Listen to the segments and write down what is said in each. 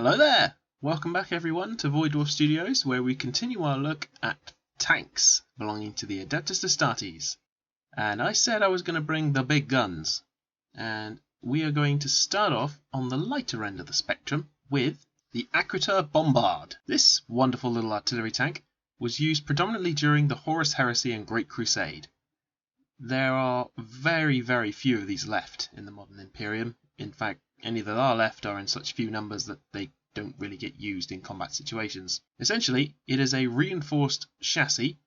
Hello there! Welcome back everyone to Void Dwarf Studios, where we continue our look at tanks belonging to the Adeptus Astartes. And I said I was going to bring the big guns, and we are going to start off on the lighter end of the spectrum with the Acritor Bombard. This wonderful little artillery tank was used predominantly during the Horus Heresy and Great Crusade. There are very, very few of these left in the modern Imperium. In fact, any that are left are in such few numbers that they don't really get used in combat situations. Essentially, it is a reinforced chassis,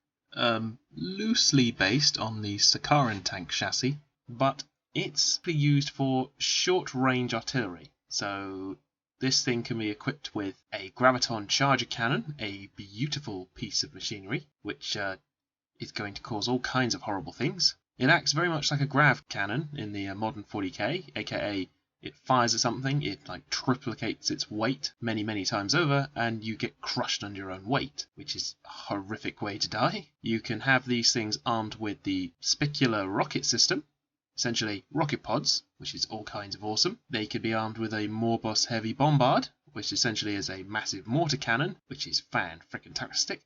loosely based on the Sakharan tank chassis, but it's used for short-range artillery. So this thing can be equipped with a graviton charger cannon, a beautiful piece of machinery, which is going to cause all kinds of horrible things. It acts very much like a grav cannon in the modern 40k, aka it fires at something, it triplicates its weight many times over, and you get crushed under your own weight, which is a horrific way to die. You can have these things armed with the spicular rocket system, essentially rocket pods, which is all kinds of awesome. They could be armed with a Morbos heavy bombard, which essentially is a massive mortar cannon, which is fan-frickin-tastic.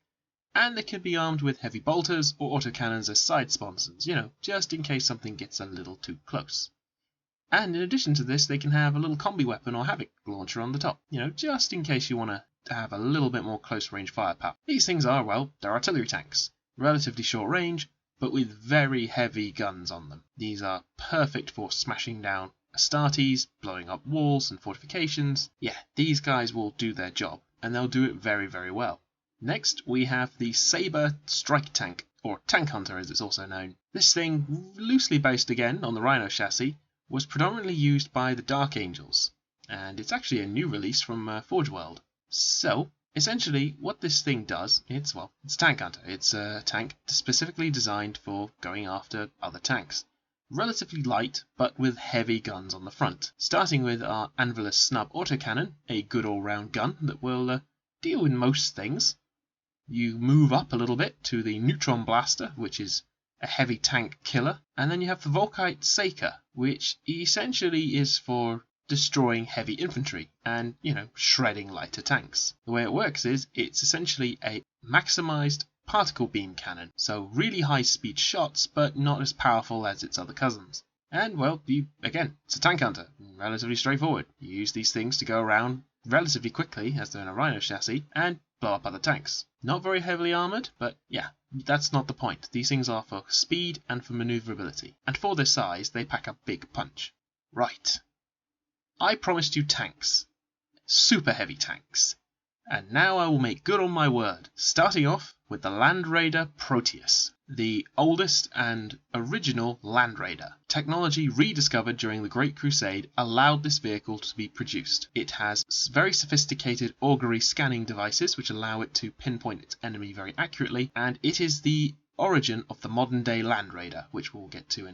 And they can be armed with heavy bolters or autocannons as side sponsons, just in case something gets a little too close. And in addition to this, they can have a little combi weapon or havoc launcher on the top, just in case you want to have a little bit more close-range firepower. These things are, well, they're artillery tanks, relatively short range, but with very heavy guns on them. These are perfect for smashing down Astartes, blowing up walls and fortifications. Yeah, these guys will do their job, and they'll do it very, very well. Next, we have the Sabre Strike Tank, or Tank Hunter as it's also known. This thing, loosely based again on the Rhino chassis, was predominantly used by the Dark Angels, and it's actually a new release from Forge World. So, essentially, what this thing does, it's a Tank Hunter. It's a tank specifically designed for going after other tanks. Relatively light, but with heavy guns on the front. Starting with our Anvilus Snub autocannon, a good all-round gun that will deal with most things. You move up a little bit to the Neutron Blaster, which is a heavy tank killer, and then you have the Volkite Saker, which essentially is for destroying heavy infantry and, shredding lighter tanks. The way it works is it's essentially a maximized particle beam cannon, so really high speed shots, but not as powerful as its other cousins. And, well, it's a Tank Hunter, relatively straightforward. You use these things to go around relatively quickly, as they're in a Rhino chassis, and blow up other tanks. Not very heavily armoured, but yeah, that's not the point. These things are for speed and for manoeuvrability. And for their size, they pack a big punch. Right. I promised you tanks. Super heavy tanks. And now I will make good on my word. Starting off with the Land Raider Proteus, the oldest and original Land Raider. Technology rediscovered during the Great Crusade allowed this vehicle to be produced. It has very sophisticated augury scanning devices which allow it to pinpoint its enemy very accurately, and it is the origin of the modern day Land Raider, which we'll get to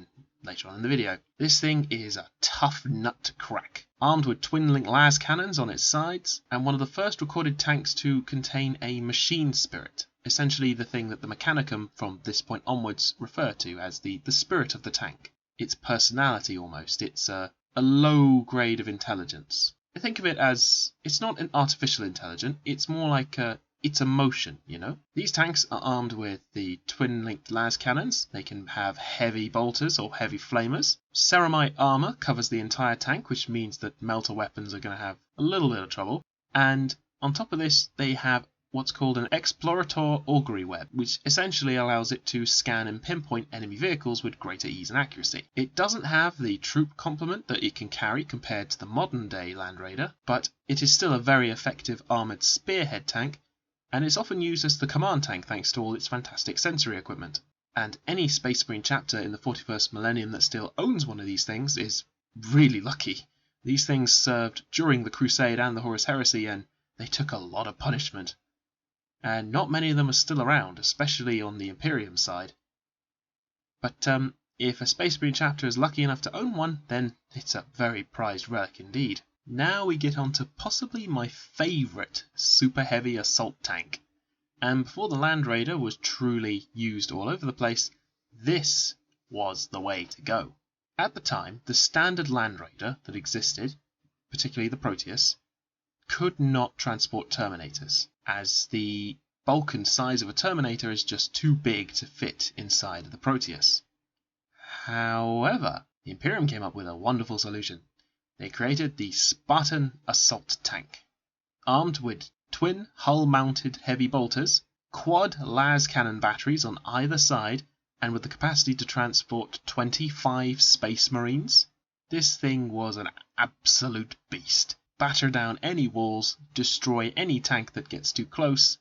later on in the video. This thing is a tough nut to crack. Armed with twin-link las cannons on its sides, and one of the first recorded tanks to contain a machine spirit, essentially the thing that the Mechanicum from this point onwards refer to as the spirit of the tank. Its personality almost, it's a low grade of intelligence. I think of it as, it's not an artificial intelligence, it's more like its emotion, These tanks are armed with the twin-linked las cannons. They can have heavy bolters or heavy flamers. Ceremite armor covers the entire tank, which means that melter weapons are going to have a little bit of trouble. And on top of this, they have what's called an Explorator Augury Web, which essentially allows it to scan and pinpoint enemy vehicles with greater ease and accuracy. It doesn't have the troop complement that it can carry compared to the modern-day Land Raider, but it is still a very effective armoured spearhead tank, and it's often used as the command tank thanks to all its fantastic sensory equipment. And any Space Marine chapter in the 41st millennium that still owns one of these things is really lucky. These things served during the Crusade and the Horus Heresy, and they took a lot of punishment. And not many of them are still around, especially on the Imperium side. But if a Space Marine chapter is lucky enough to own one, then it's a very prized relic indeed. Now we get on to possibly my favourite super heavy assault tank. And before the Land Raider was truly used all over the place, this was the way to go. At the time, the standard Land Raider that existed, particularly the Proteus, could not transport Terminators, as the bulk and size of a Terminator is just too big to fit inside the Proteus. However, the Imperium came up with a wonderful solution. They created the Spartan Assault Tank. Armed with twin hull-mounted heavy bolters, quad las cannon batteries on either side, and with the capacity to transport 25 Space Marines, this thing was an absolute beast. Batter down any walls, destroy any tank that gets too close,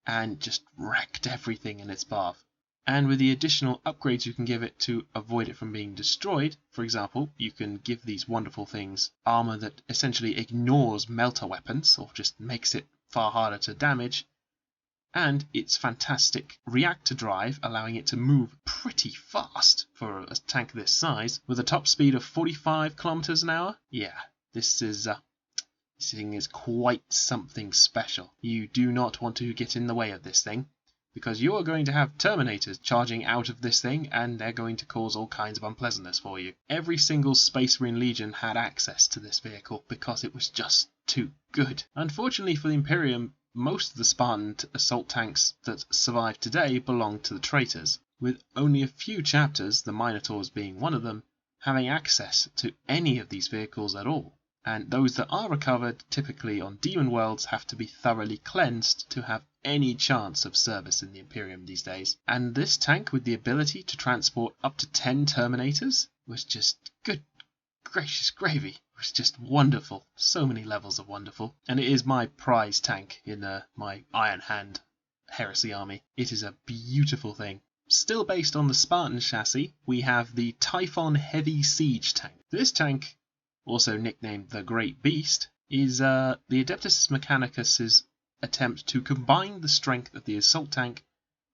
and just wrecked everything in its path. And with the additional upgrades you can give it to avoid it from being destroyed, for example, you can give these wonderful things armor that essentially ignores melter weapons, or just makes it far harder to damage, and its fantastic reactor drive, allowing it to move pretty fast for a tank this size, with a top speed of 45 kilometers an hour. Yeah, this thing is quite something special. You do not want to get in the way of this thing, because you are going to have Terminators charging out of this thing, and they're going to cause all kinds of unpleasantness for you. Every single Space Marine Legion had access to this vehicle because it was just too good. Unfortunately for the Imperium, most of the Spartan assault tanks that survive today belong to the traitors, with only a few chapters, the Minotaurs being one of them, having access to any of these vehicles at all. And those that are recovered, typically on Demon Worlds, have to be thoroughly cleansed to have any chance of service in the Imperium these days. And this tank, with the ability to transport up to 10 Terminators, was just good gracious gravy. It was just wonderful. So many levels of wonderful. And it is my prize tank in my Iron Hand Heresy army. It is a beautiful thing. Still based on the Spartan chassis, we have the Typhon Heavy Siege tank. This tank, also nicknamed the Great Beast, is the Adeptus Mechanicus' attempt to combine the strength of the assault tank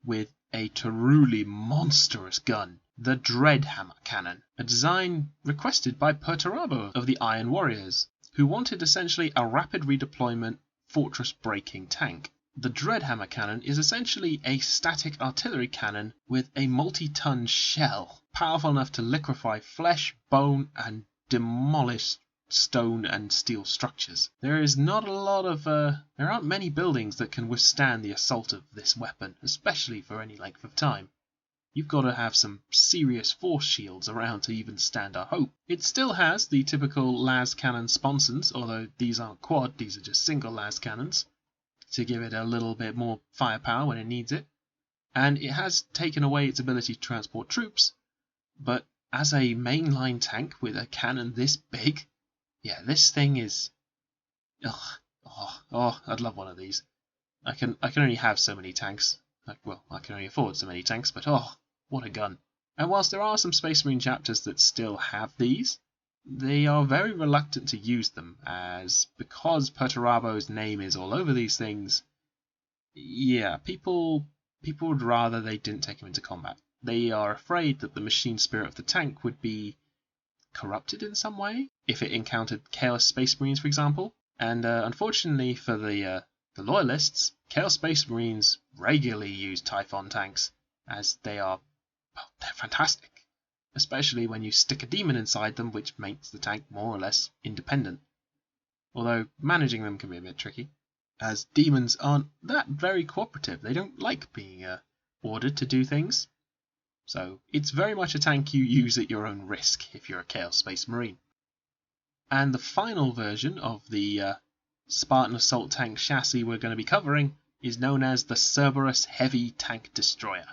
with a truly monstrous gun, the Dreadhammer Cannon, a design requested by Perturabo of the Iron Warriors, who wanted essentially a rapid redeployment, fortress-breaking tank. The Dreadhammer Cannon is essentially a static artillery cannon with a multi-ton shell, powerful enough to liquefy flesh, bone, and demolish stone and steel structures. There aren't many buildings that can withstand the assault of this weapon, especially for any length of time. You've got to have some serious force shields around to even stand a hope. It still has the typical las cannon sponsons, although these aren't quad, these are just single las cannons, to give it a little bit more firepower when it needs it. And it has taken away its ability to transport troops, but as a mainline tank with a cannon this big, yeah, this thing is... I'd love one of these. I can only have so many tanks. I can only afford so many tanks, but what a gun. And whilst there are some Space Marine chapters that still have these, they are very reluctant to use them, as because Perturabo's name is all over these things, yeah, people would rather they didn't take him into combat. They are afraid that the machine spirit of the tank would be corrupted in some way if it encountered Chaos Space Marines, for example. And unfortunately for the Loyalists, Chaos Space Marines regularly use Typhon tanks, as they're fantastic, especially when you stick a demon inside them, which makes the tank more or less independent. Although managing them can be a bit tricky, as demons aren't that very cooperative. They don't like being ordered to do things. So it's very much a tank you use at your own risk if you're a Chaos Space Marine. And the final version of the Spartan Assault Tank chassis we're going to be covering is known as the Cerberus Heavy Tank Destroyer.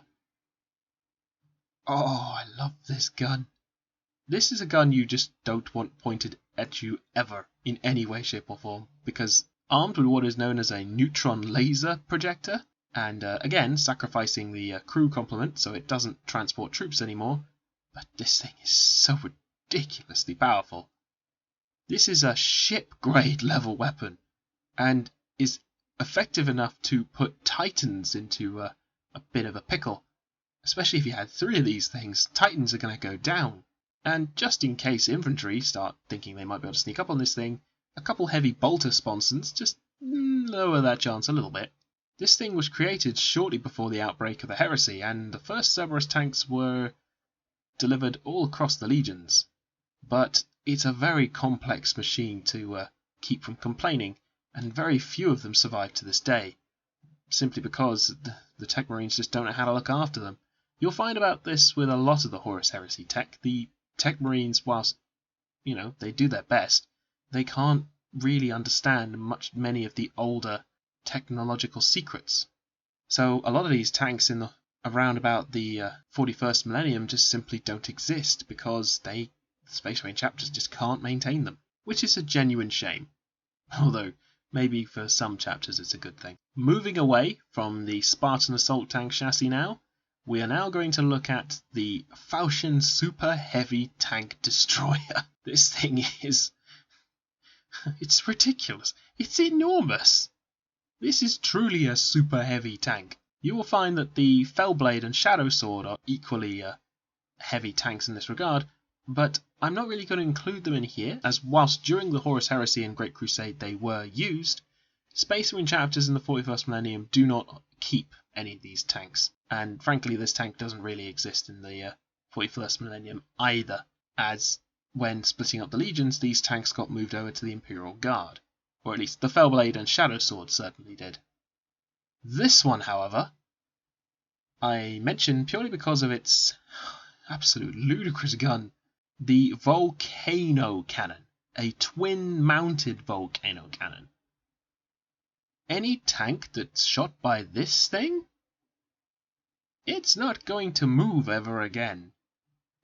Oh, I love this gun. This is a gun you just don't want pointed at you ever in any way, shape or form, because armed with what is known as a neutron laser projector, and again sacrificing the crew complement so it doesn't transport troops anymore, but this thing is so ridiculously powerful. This is a ship-grade level weapon, and is effective enough to put Titans into a bit of a pickle. Especially if you had 3 of these things, Titans are going to go down. And just in case infantry start thinking they might be able to sneak up on this thing, a couple heavy bolter sponsons just lower that chance a little bit. This thing was created shortly before the outbreak of the heresy, and the first Cerberus tanks were delivered all across the legions. But it's a very complex machine to keep from complaining, and very few of them survive to this day, simply because the tech marines just don't know how to look after them. You'll find about this with a lot of the Horus Heresy tech. The tech marines, whilst they do their best, they can't really understand many of the older technological secrets. So a lot of these tanks around about the 41st millennium just simply don't exist because the Space Marine chapters just can't maintain them, which is a genuine shame. Although maybe for some chapters it's a good thing. Moving away from the Spartan assault tank chassis now, we are now going to look at the Falchion Super Heavy Tank Destroyer. This thing is... it's ridiculous. It's enormous. This is truly a super heavy tank. You will find that the Fellblade and Shadow Sword are equally heavy tanks in this regard, but I'm not really going to include them in here, as whilst during the Horus Heresy and Great Crusade they were used, Space Marine chapters in the 41st millennium do not keep any of these tanks, and frankly this tank doesn't really exist in the 41st millennium either, as when splitting up the legions these tanks got moved over to the Imperial Guard, or at least the Fellblade and Shadow Sword certainly did. This one, however, I mention purely because of its absolute ludicrous gun, the Volcano Cannon, a twin-mounted volcano cannon. Any tank that's shot by this thing, it's not going to move ever again.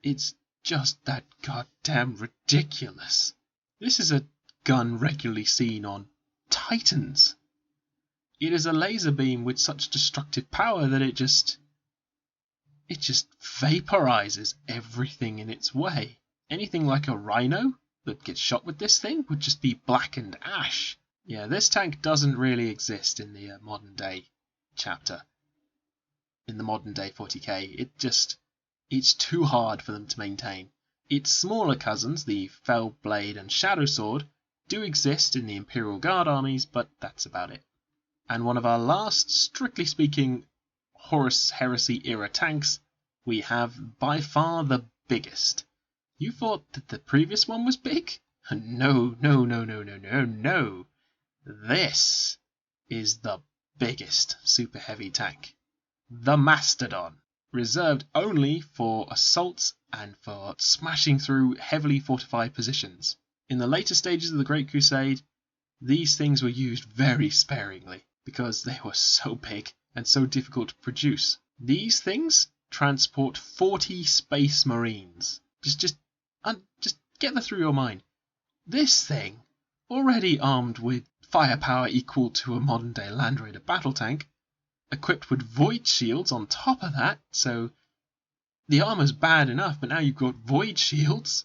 It's just that goddamn ridiculous. This is a gun regularly seen on Titans. It is a laser beam with such destructive power that it just vaporizes everything in its way. Anything like a Rhino that gets shot with this thing would just be blackened ash. Yeah, this tank doesn't really exist in the modern day chapter. In the modern day 40k, it's too hard for them to maintain. Its smaller cousins, the Fellblade and Shadow Sword, do exist in the Imperial Guard armies, but that's about it. And one of our last, strictly speaking, Horus Heresy era tanks, we have by far the biggest. You thought that the previous one was big? No. This is the biggest super heavy tank. The Mastodon, reserved only for assaults and for smashing through heavily fortified positions. In the later stages of the Great Crusade, these things were used very sparingly because they were so big and so difficult to produce. These things transport 40 Space Marines. Just get that through your mind. This thing, already armed with firepower equal to a modern day Land Raider battle tank, equipped with void shields on top of that, so the armor's bad enough, but now you've got void shields.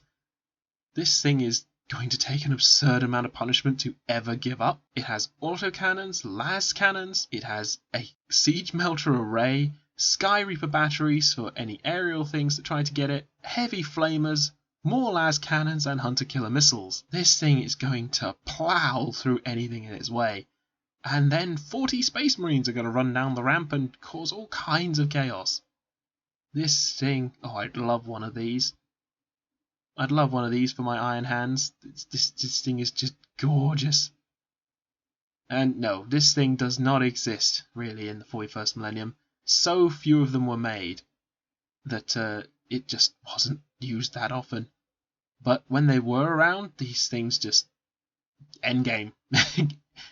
This thing is going to take an absurd amount of punishment to ever give up. It has autocannons, las cannons, it has a siege melter array, Sky Reaper batteries for any aerial things that try to get it, heavy flamers, more las cannons and hunter killer missiles. This thing is going to plow through anything in its way. And then 40 Space Marines are going to run down the ramp and cause all kinds of chaos. This thing, oh, I'd love one of these. I'd love one of these for my iron hands. This thing is just gorgeous. And no, this thing does not exist, really, in the 41st millennium. So few of them were made that it just wasn't used that often. But when they were around, these things just... endgame.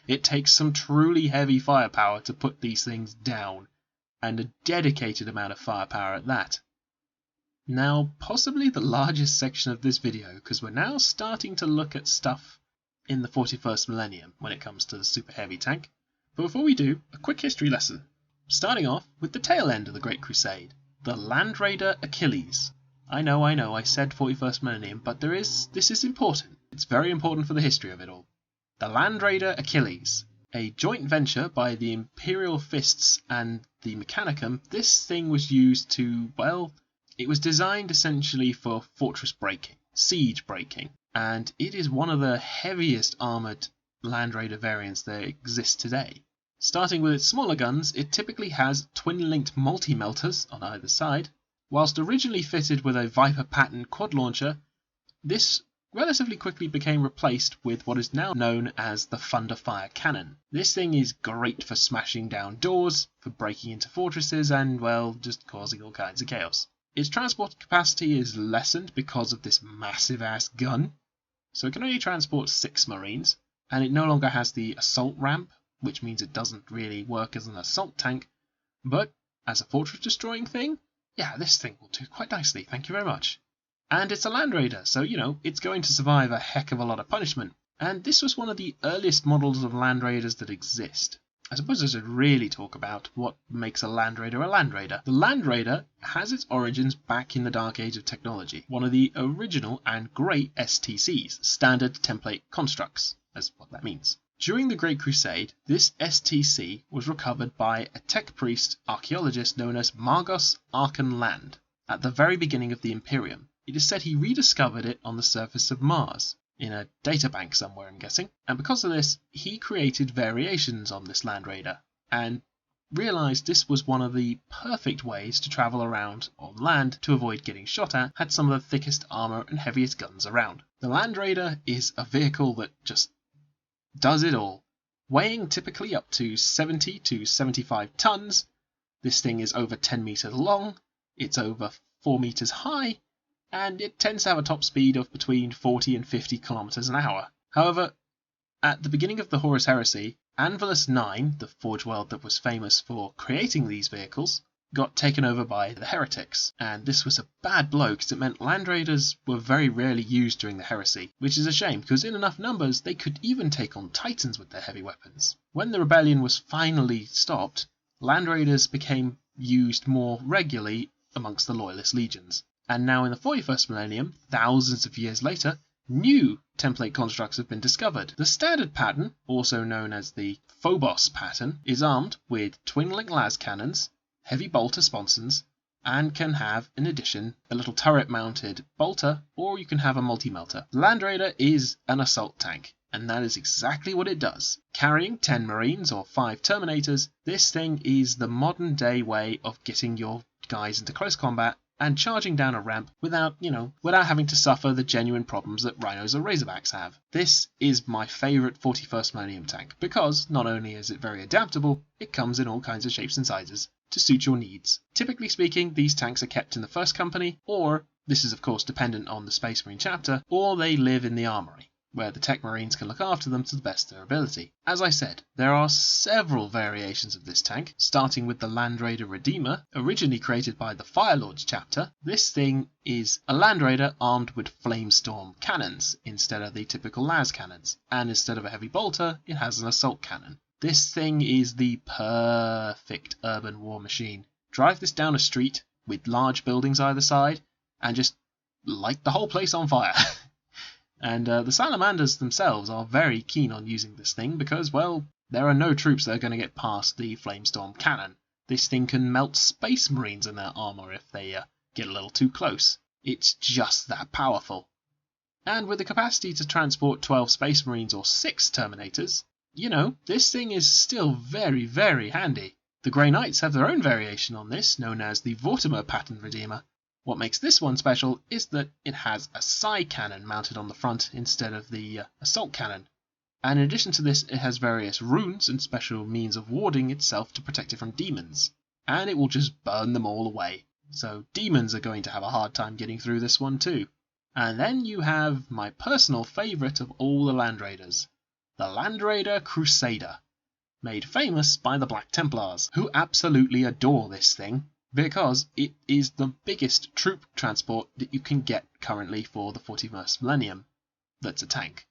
It takes some truly heavy firepower to put these things down, and a dedicated amount of firepower at that. Now, possibly the largest section of this video, because we're now starting to look at stuff in the 41st millennium when it comes to the super heavy tank. But before we do, a quick history lesson. Starting off with the tail end of the Great Crusade, the Land Raider Achilles. I know, I said 41st millennium, but this is important. It's very important for the history of it all. The Land Raider Achilles. A joint venture by the Imperial Fists and the Mechanicum, this thing was used to, well, it was designed essentially for fortress breaking, siege breaking, and it is one of the heaviest armoured Land Raider variants that exist today. Starting with its smaller guns, it typically has twin-linked multi-melters on either side. Whilst originally fitted with a Viper pattern quad launcher, this relatively quickly became replaced with what is now known as the Thunder Fire Cannon. This thing is great for smashing down doors, for breaking into fortresses, and, well, just causing all kinds of chaos. Its transport capacity is lessened because of this massive ass gun, so it can only transport 6 Marines, and it no longer has the assault ramp, which means it doesn't really work as an assault tank, but as a fortress destroying thing, yeah, this thing will do quite nicely, thank you very much. And it's a Land Raider, so, it's going to survive a heck of a lot of punishment. And this was one of the earliest models of Land Raiders that exist. I suppose I should really talk about what makes a Land Raider a Land Raider. The Land Raider has its origins back in the Dark Age of technology, one of the original and great STCs, Standard Template Constructs, as what that means. During the Great Crusade, this STC was recovered by a tech priest archaeologist known as Margos Arkan Land at the very beginning of the Imperium. It is said he rediscovered it on the surface of Mars, in a databank somewhere I'm guessing, and because of this he created variations on this Land Raider, and realised this was one of the perfect ways to travel around on land to avoid getting shot at, had some of the thickest armour and heaviest guns around. The Land Raider is a vehicle that just does it all. Weighing typically up to 70 to 75 tons, this thing is over 10 metres long, it's over 4 metres high, and it tends to have a top speed of between 40 and 50 kilometers an hour. However, at the beginning of the Horus Heresy, Anvilus 9, the Forge World that was famous for creating these vehicles, got taken over by the heretics, and this was a bad blow because it meant Land Raiders were very rarely used during the Heresy, which is a shame because in enough numbers they could even take on Titans with their heavy weapons. When the rebellion was finally stopped, Land Raiders became used more regularly amongst the Loyalist legions. And now in the 41st millennium, thousands of years later, new template constructs have been discovered. The standard pattern, also known as the Phobos pattern, is armed with twin-link las cannons, heavy bolter sponsons, and can have, in addition, a little turret-mounted bolter, or you can have a multi-melter. The Land Raider is an assault tank, and that is exactly what it does. Carrying 10 Marines or 5 Terminators, this thing is the modern-day way of getting your guys into close combat and charging down a ramp without having to suffer the genuine problems that Rhinos or Razorbacks have. This is my favourite 41st Millennium tank because not only is it very adaptable, it comes in all kinds of shapes and sizes to suit your needs. Typically speaking, these tanks are kept in the First Company, or, this is of course dependent on the Space Marine chapter, or they live in the Armoury, where the Tech Marines can look after them to the best of their ability. As I said, there are several variations of this tank, starting with the Land Raider Redeemer, originally created by the Firelords chapter. This thing is a Land Raider armed with Flamestorm cannons instead of the typical las cannons, and instead of a heavy bolter, it has an assault cannon. This thing is the perfect urban war machine. Drive this down a street with large buildings either side, and just light the whole place on fire. And the Salamanders themselves are very keen on using this thing because, well, there are no troops that are going to get past the Flamestorm cannon. This thing can melt Space Marines in their armour if they get a little too close. It's just that powerful. And with the capacity to transport 12 Space Marines or 6 Terminators, this thing is still very, very handy. The Grey Knights have their own variation on this, known as the Vortimer Pattern Redeemer. What makes this one special is that it has a Psi cannon mounted on the front instead of the assault cannon. And in addition to this, it has various runes and special means of warding itself to protect it from demons. And it will just burn them all away. So demons are going to have a hard time getting through this one too. And then you have my personal favourite of all the Land Raiders, the Land Raider Crusader, made famous by the Black Templars, who absolutely adore this thing, because it is the biggest troop transport that you can get currently for the 41st millennium that's a tank.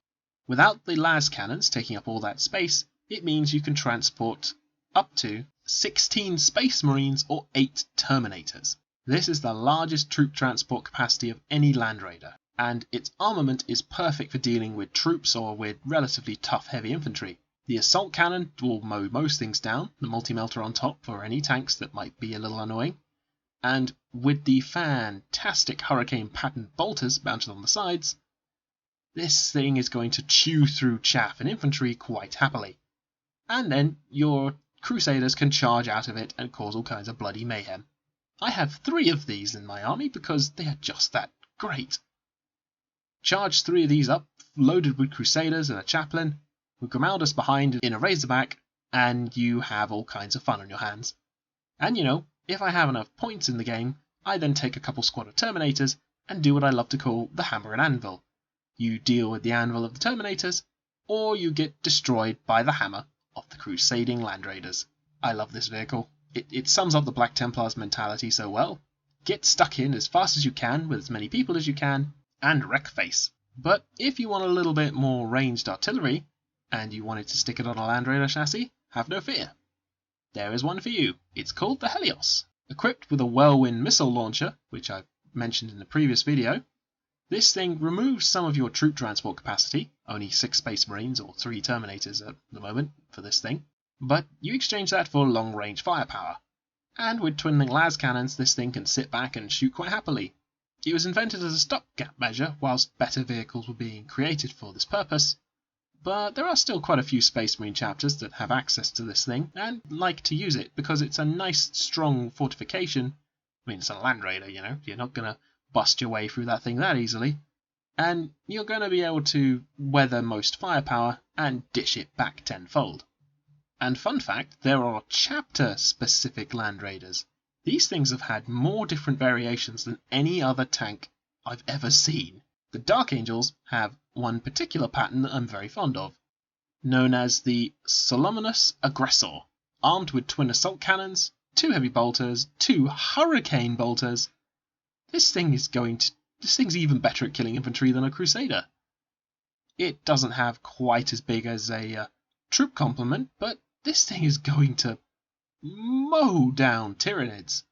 Without the las cannons taking up all that space, it means you can transport up to 16 Space Marines or 8 Terminators. This is the largest troop transport capacity of any Land Raider, and its armament is perfect for dealing with troops or with relatively tough heavy infantry. The assault cannon will mow most things down, the multi-melter on top for any tanks that might be a little annoying, and with the fantastic Hurricane pattern bolters mounted on the sides, this thing is going to chew through chaff and infantry quite happily. And then your Crusaders can charge out of it and cause all kinds of bloody mayhem. I have 3 of these in my army because they are just that great. charge 3 of these up, loaded with Crusaders and a Chaplain, with Grimaldus behind in a Razorback, and you have all kinds of fun on your hands. And if I have enough points in the game, I then take a couple squad of Terminators and do what I love to call the Hammer and Anvil. You deal with the anvil of the Terminators, or you get destroyed by the hammer of the Crusading Land Raiders. I love this vehicle. It sums up the Black Templars mentality so well. Get stuck in as fast as you can with as many people as you can, and wreck face. But if you want a little bit more ranged artillery, and you wanted to stick it on a Land Raider chassis, have no fear. There is one for you. It's called the Helios. Equipped with a Whirlwind missile launcher, which I mentioned in the previous video, this thing removes some of your troop transport capacity, only 6 Space Marines or 3 Terminators at the moment for this thing, but you exchange that for long-range firepower. And with twin-link las cannons, this thing can sit back and shoot quite happily. It was invented as a stopgap measure whilst better vehicles were being created for this purpose, but there are still quite a few Space Marine chapters that have access to this thing and like to use it because it's a nice, strong fortification. I mean, it's a Land Raider, you're not going to bust your way through that thing that easily, and you're going to be able to weather most firepower and dish it back tenfold. And fun fact, there are chapter-specific Land Raiders. These things have had more different variations than any other tank I've ever seen. The Dark Angels have one particular pattern that I'm very fond of, known as the Solomonus Aggressor, armed with twin assault cannons, 2 heavy bolters, 2 hurricane bolters. This thing's even better at killing infantry than a Crusader. It doesn't have quite as big as a troop complement, but this thing is going to mow down Tyranids.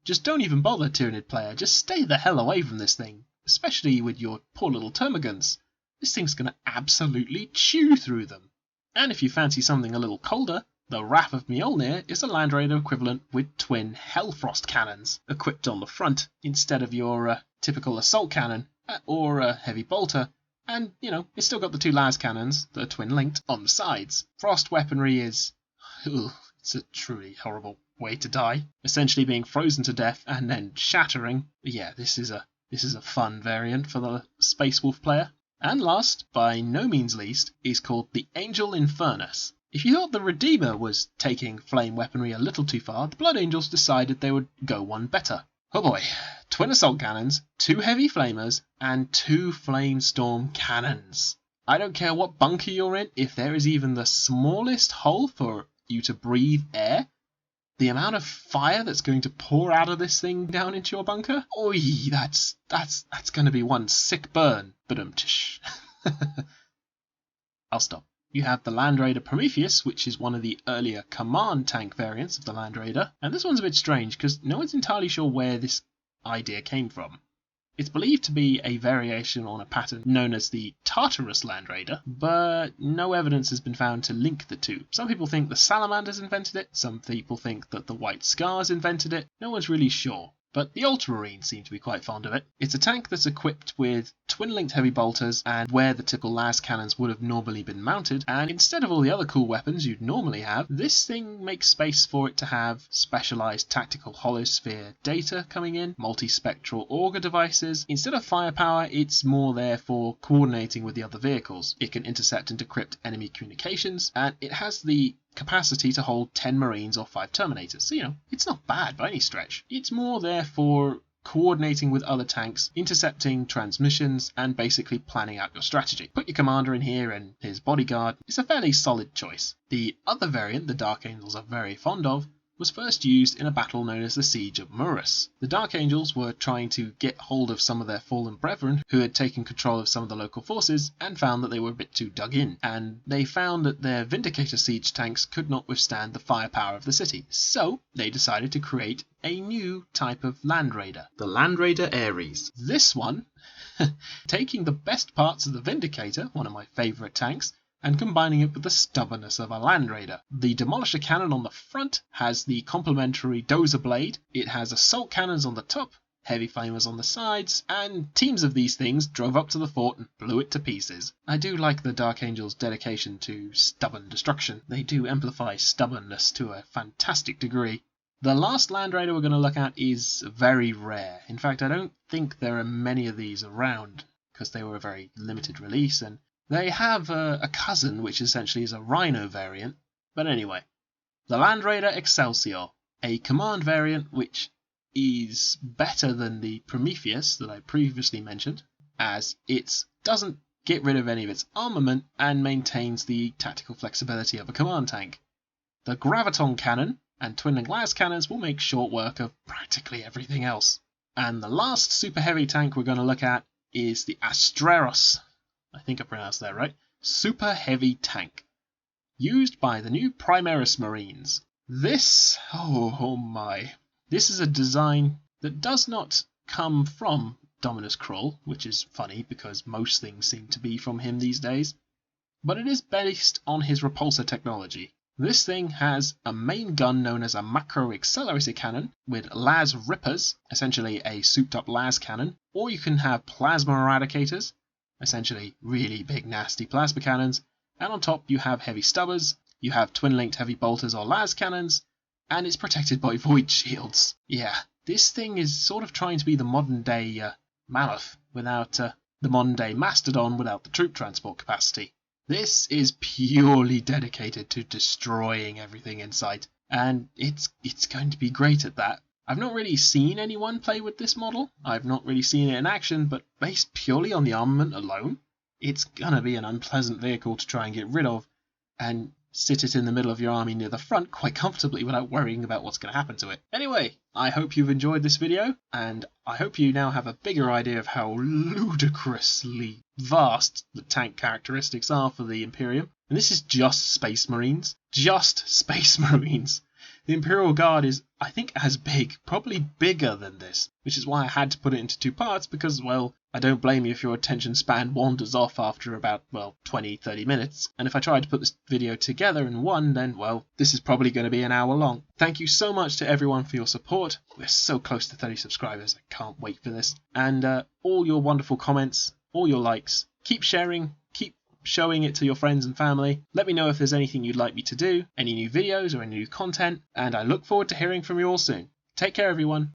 Just don't even bother, Tyranid player. Just stay the hell away from this thing, especially with your poor little Termagants. This thing's going to absolutely chew through them. And if you fancy something a little colder, the Wrath of Mjolnir is a Land Raider equivalent with twin Hellfrost cannons equipped on the front instead of your typical assault cannon or a heavy bolter. And, it's still got the 2 las cannons that are twin-linked on the sides. Frost weaponry is... it's a truly horrible way to die. Essentially being frozen to death and then shattering. Yeah, this is a fun variant for the Space Wolf player. And last, by no means least, is called the Angel Infernus. If you thought the Redeemer was taking flame weaponry a little too far, the Blood Angels decided they would go one better. Oh boy, twin assault cannons, 2 heavy flamers, and 2 flame storm cannons. I don't care what bunker you're in, if there is even the smallest hole for you to breathe air, the amount of fire that's going to pour out of this thing down into your bunker, oi, that's going to be one sick burn. Badum-tish. I'll stop. You have the Land Raider Prometheus, which is one of the earlier command tank variants of the Land Raider, and this one's a bit strange because no one's entirely sure where this idea came from. It's believed to be a variation on a pattern known as the Tartarus Land Raider, but no evidence has been found to link the two. Some people think the Salamanders invented it, some people think that the White Scars invented it, no one's really sure. But the Ultramarines seem to be quite fond of it. It's a tank that's equipped with twin-linked heavy bolters and where the typical las cannons would have normally been mounted, and instead of all the other cool weapons you'd normally have, this thing makes space for it to have specialised tactical holosphere data coming in, multispectral auger devices. Instead of firepower, it's more there for coordinating with the other vehicles. It can intercept and decrypt enemy communications, and it has the capacity to hold 10 Marines or 5 Terminators. So, it's not bad by any stretch. It's more there for coordinating with other tanks, intercepting transmissions, and basically planning out your strategy. Put your commander in here and his bodyguard. It's a fairly solid choice. The other variant the Dark Angels are very fond of was first used in a battle known as the Siege of Murus. The Dark Angels were trying to get hold of some of their fallen brethren who had taken control of some of the local forces and found that they were a bit too dug in, and they found that their Vindicator siege tanks could not withstand the firepower of the city. So they decided to create a new type of Land Raider, the Land Raider Ares. This one, taking the best parts of the Vindicator, one of my favourite tanks, and combining it with the stubbornness of a Land Raider. The Demolisher cannon on the front has the complementary Dozer blade, it has assault cannons on the top, heavy flamers on the sides, and teams of these things drove up to the fort and blew it to pieces. I do like the Dark Angels' dedication to stubborn destruction. They do amplify stubbornness to a fantastic degree. The last Land Raider we're going to look at is very rare. In fact, I don't think there are many of these around because they were a very limited release, and they have a cousin which essentially is a Rhino variant. But anyway, the Land Raider Excelsior, a command variant which is better than the Prometheus that I previously mentioned, as it doesn't get rid of any of its armament and maintains the tactical flexibility of a command tank. The Graviton cannon and twin and glass cannons will make short work of practically everything else. And the last super heavy tank we're going to look at is the Astreros, I think I pronounced that right, super heavy tank, used by the new Primaris Marines. This, oh my, this is a design that does not come from Dominus Krull, which is funny because most things seem to be from him these days, but it is based on his repulsor technology. This thing has a main gun known as a macro accelerator cannon with las rippers, essentially a souped up las cannon, or you can have plasma eradicators, essentially really big nasty plasma cannons, and on top you have heavy stubbers, you have twin linked heavy bolters or las cannons, and it's protected by void shields. Yeah, this thing is sort of trying to be the modern day Mammoth without the modern day Mastodon without the troop transport capacity. This is purely dedicated to destroying everything in sight, and it's going to be great at that. I've not really seen anyone play with this model. I've not really seen it in action, but based purely on the armament alone, it's gonna be an unpleasant vehicle to try and get rid of, and sit it in the middle of your army near the front quite comfortably without worrying about what's going to happen to it. Anyway, I hope you've enjoyed this video, and I hope you now have a bigger idea of how ludicrously vast the tank characteristics are for the Imperium. And this is just Space Marines. Just Space Marines. The Imperial Guard is, I think, as big, probably bigger than this, which is why I had to put it into two parts, because, well, I don't blame you if your attention span wanders off after about, 20-30 minutes. And if I tried to put this video together in one, then, this is probably going to be an hour long. Thank you so much to everyone for your support. We're so close to 30 subscribers. I can't wait for this. And all your wonderful comments, all your likes. Keep sharing, keep showing it to your friends and family. Let me know if there's anything you'd like me to do, any new videos or any new content, and I look forward to hearing from you all soon. Take care, everyone.